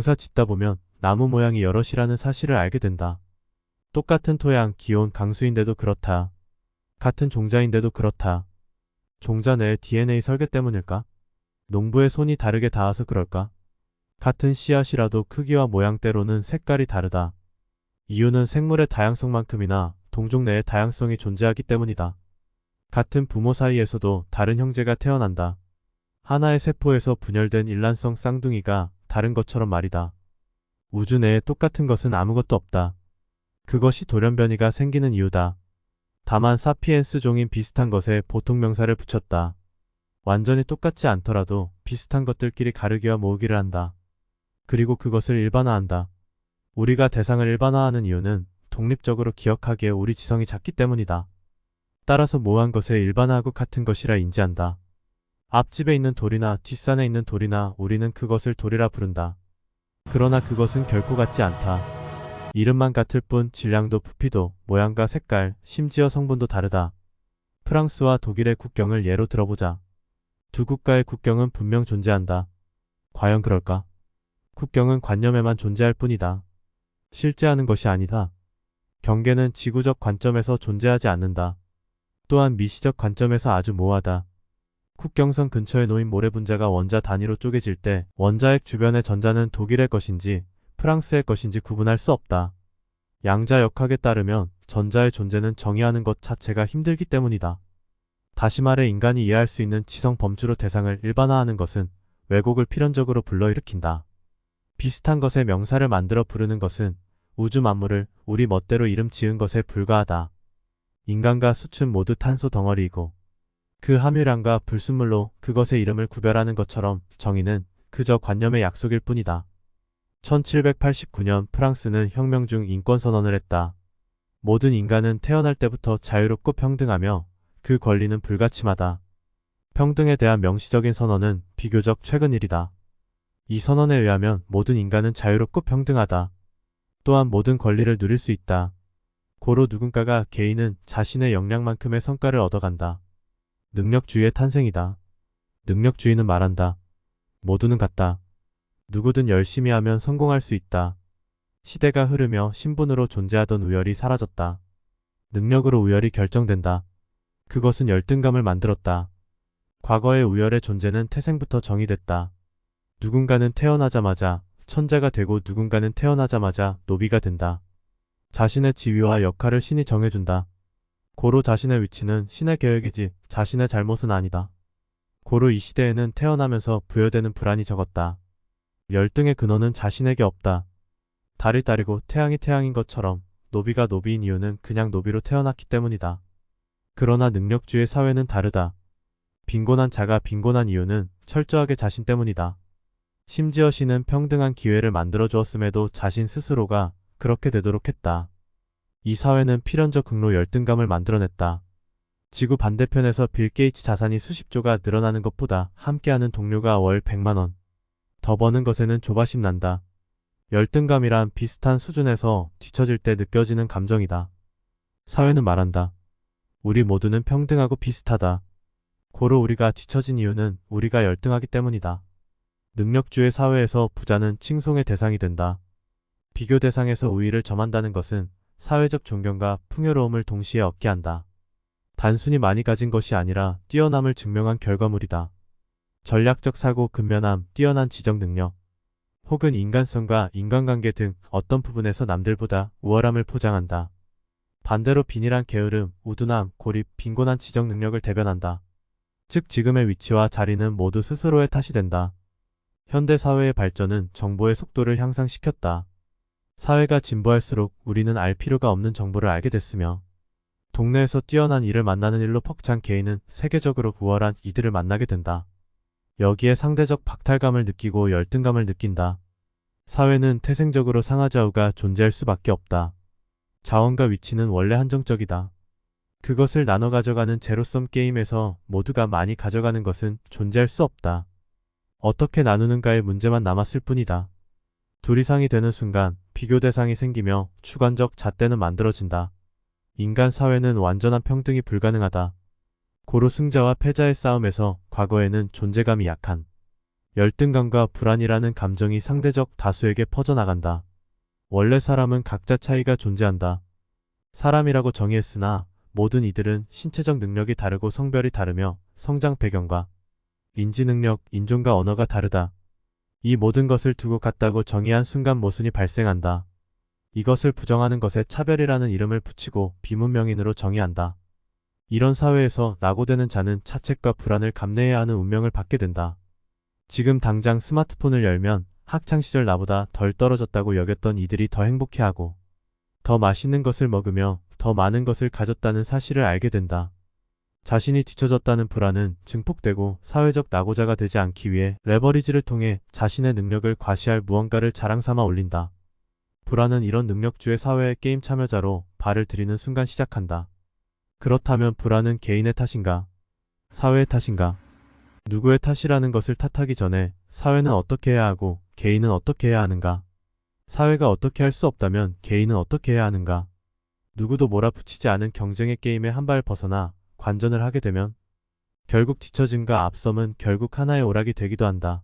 농사 짓다 보면 나무 모양이 여럿이라는 사실을 알게 된다. 똑같은 토양, 기온, 강수인데도 그렇다. 같은 종자인데도 그렇다. 종자 내의 DNA 설계 때문일까? 농부의 손이 다르게 닿아서 그럴까? 같은 씨앗이라도 크기와 모양 때로는 색깔이 다르다. 이유는 생물의 다양성만큼이나 동족 내의 다양성이 존재하기 때문이다. 같은 부모 사이에서도 다른 형제가 태어난다. 하나의 세포에서 분열된 일란성 쌍둥이가 다른 것처럼 말이다. 우주 내에 똑같은 것은 아무것도 없다. 그것이 돌연변이가 생기는 이유다. 다만 사피엔스 종인 비슷한 것에 보통 명사를 붙였다. 완전히 똑같지 않더라도 비슷한 것들끼리 가르기와 모으기를 한다. 그리고 그것을 일반화한다. 우리가 대상을 일반화하는 이유는 독립적으로 기억하기에 우리 지성이 작기 때문이다. 따라서 모호한 것에 일반화하고 같은 것이라 인지한다. 앞집에 있는 돌이나 뒷산에 있는 돌이나 우리는 그것을 돌이라 부른다. 그러나 그것은 결코 같지 않다. 이름만 같을 뿐 질량도 부피도 모양과 색깔, 심지어 성분도 다르다. 프랑스와 독일의 국경을 예로 들어보자. 두 국가의 국경은 분명 존재한다. 과연 그럴까? 국경은 관념에만 존재할 뿐이다. 실제하는 것이 아니다. 경계는 지구적 관점에서 존재하지 않는다. 또한 미시적 관점에서 아주 모호하다. 국경선 근처에 놓인 모래 분자가 원자 단위로 쪼개질 때 원자핵 주변의 전자는 독일의 것인지 프랑스의 것인지 구분할 수 없다. 양자 역학에 따르면 전자의 존재는 정의하는 것 자체가 힘들기 때문이다. 다시 말해 인간이 이해할 수 있는 지성 범주로 대상을 일반화하는 것은 왜곡을 필연적으로 불러일으킨다. 비슷한 것에 명사를 만들어 부르는 것은 우주 만물을 우리 멋대로 이름 지은 것에 불과하다. 인간과 수춘 모두 탄소 덩어리이고 그 함유량과 불순물로 그것의 이름을 구별하는 것처럼 정의는 그저 관념의 약속일 뿐이다. 1789년 프랑스는 혁명 중 인권선언을 했다. 모든 인간은 태어날 때부터 자유롭고 평등하며 그 권리는 불가침하다. 평등에 대한 명시적인 선언은 비교적 최근 일이다. 이 선언에 의하면 모든 인간은 자유롭고 평등하다. 또한 모든 권리를 누릴 수 있다. 고로 누군가가 개인은 자신의 역량만큼의 성과를 얻어간다. 능력주의의 탄생이다. 능력주의는 말한다. 모두는 같다. 누구든 열심히 하면 성공할 수 있다. 시대가 흐르며 신분으로 존재하던 우열이 사라졌다. 능력으로 우열이 결정된다. 그것은 열등감을 만들었다. 과거의 우열의 존재는 태생부터 정의됐다. 누군가는 태어나자마자 천재가 되고 누군가는 태어나자마자 노비가 된다. 자신의 지위와 역할을 신이 정해준다. 고로 자신의 위치는 신의 계획이지 자신의 잘못은 아니다. 고로 이 시대에는 태어나면서 부여되는 불안이 적었다. 열등의 근원은 자신에게 없다. 달이 달이고 태양이 태양인 것처럼 노비가 노비인 이유는 그냥 노비로 태어났기 때문이다. 그러나 능력주의 사회는 다르다. 빈곤한 자가 빈곤한 이유는 철저하게 자신 때문이다. 심지어 신은 평등한 기회를 만들어 주었음에도 자신 스스로가 그렇게 되도록 했다. 이 사회는 필연적 극로 열등감을 만들어냈다. 지구 반대편에서 빌 게이츠 자산이 수십조가 늘어나는 것보다 함께하는 동료가 월 100만원 더 버는 것에는 조바심 난다. 열등감이란 비슷한 수준에서 뒤처질 때 느껴지는 감정이다. 사회는 말한다. 우리 모두는 평등하고 비슷하다. 고로 우리가 뒤처진 이유는 우리가 열등하기 때문이다. 능력주의 사회에서 부자는 칭송의 대상이 된다. 비교 대상에서 우위를 점한다는 것은 사회적 존경과 풍요로움을 동시에 얻게 한다. 단순히 많이 가진 것이 아니라 뛰어남을 증명한 결과물이다. 전략적 사고, 근면함, 뛰어난 지적 능력, 혹은 인간성과 인간관계 등 어떤 부분에서 남들보다 우월함을 포장한다. 반대로 빈일한 게으름, 우둔함, 고립, 빈곤한 지적 능력을 대변한다. 즉 지금의 위치와 자리는 모두 스스로의 탓이 된다. 현대 사회의 발전은 정보의 속도를 향상시켰다. 사회가 진보할수록 우리는 알 필요가 없는 정보를 알게 됐으며 동네에서 뛰어난 이를 만나는 일로 벅찬 개인은 세계적으로 우월한 이들을 만나게 된다. 여기에 상대적 박탈감을 느끼고 열등감을 느낀다. 사회는 태생적으로 상하좌우가 존재할 수밖에 없다. 자원과 위치는 원래 한정적이다. 그것을 나눠 가져가는 제로섬 게임에서 모두가 많이 가져가는 것은 존재할 수 없다. 어떻게 나누는가의 문제만 남았을 뿐이다. 둘 이상이 되는 순간 비교 대상이 생기며 주관적 잣대는 만들어진다. 인간 사회는 완전한 평등이 불가능하다. 고로 승자와 패자의 싸움에서 과거에는 존재감이 약한 열등감과 불안이라는 감정이 상대적 다수에게 퍼져나간다. 원래 사람은 각자 차이가 존재한다. 사람이라고 정의했으나 모든 이들은 신체적 능력이 다르고 성별이 다르며 성장 배경과 인지 능력, 인종과 언어가 다르다. 이 모든 것을 두고 같다고 정의한 순간 모순이 발생한다. 이것을 부정하는 것에 차별이라는 이름을 붙이고 비문명인으로 정의한다. 이런 사회에서 낙오되는 자는 차책과 불안을 감내해야 하는 운명을 받게 된다. 지금 당장 스마트폰을 열면 학창시절 나보다 덜 떨어졌다고 여겼던 이들이 더 행복해하고 더 맛있는 것을 먹으며 더 많은 것을 가졌다는 사실을 알게 된다. 자신이 뒤처졌다는 불안은 증폭되고 사회적 낙오자가 되지 않기 위해 레버리지를 통해 자신의 능력을 과시할 무언가를 자랑삼아 올린다. 불안은 이런 능력주의 사회의 게임 참여자로 발을 들이는 순간 시작한다. 그렇다면 불안은 개인의 탓인가? 사회의 탓인가? 누구의 탓이라는 것을 탓하기 전에 사회는 어떻게 해야 하고 개인은 어떻게 해야 하는가? 사회가 어떻게 할 수 없다면 개인은 어떻게 해야 하는가? 누구도 몰아붙이지 않은 경쟁의 게임에 한 발 벗어나 관전을 하게 되면 결국 뒤처짐과 앞섬은 결국 하나의 오락이 되기도 한다.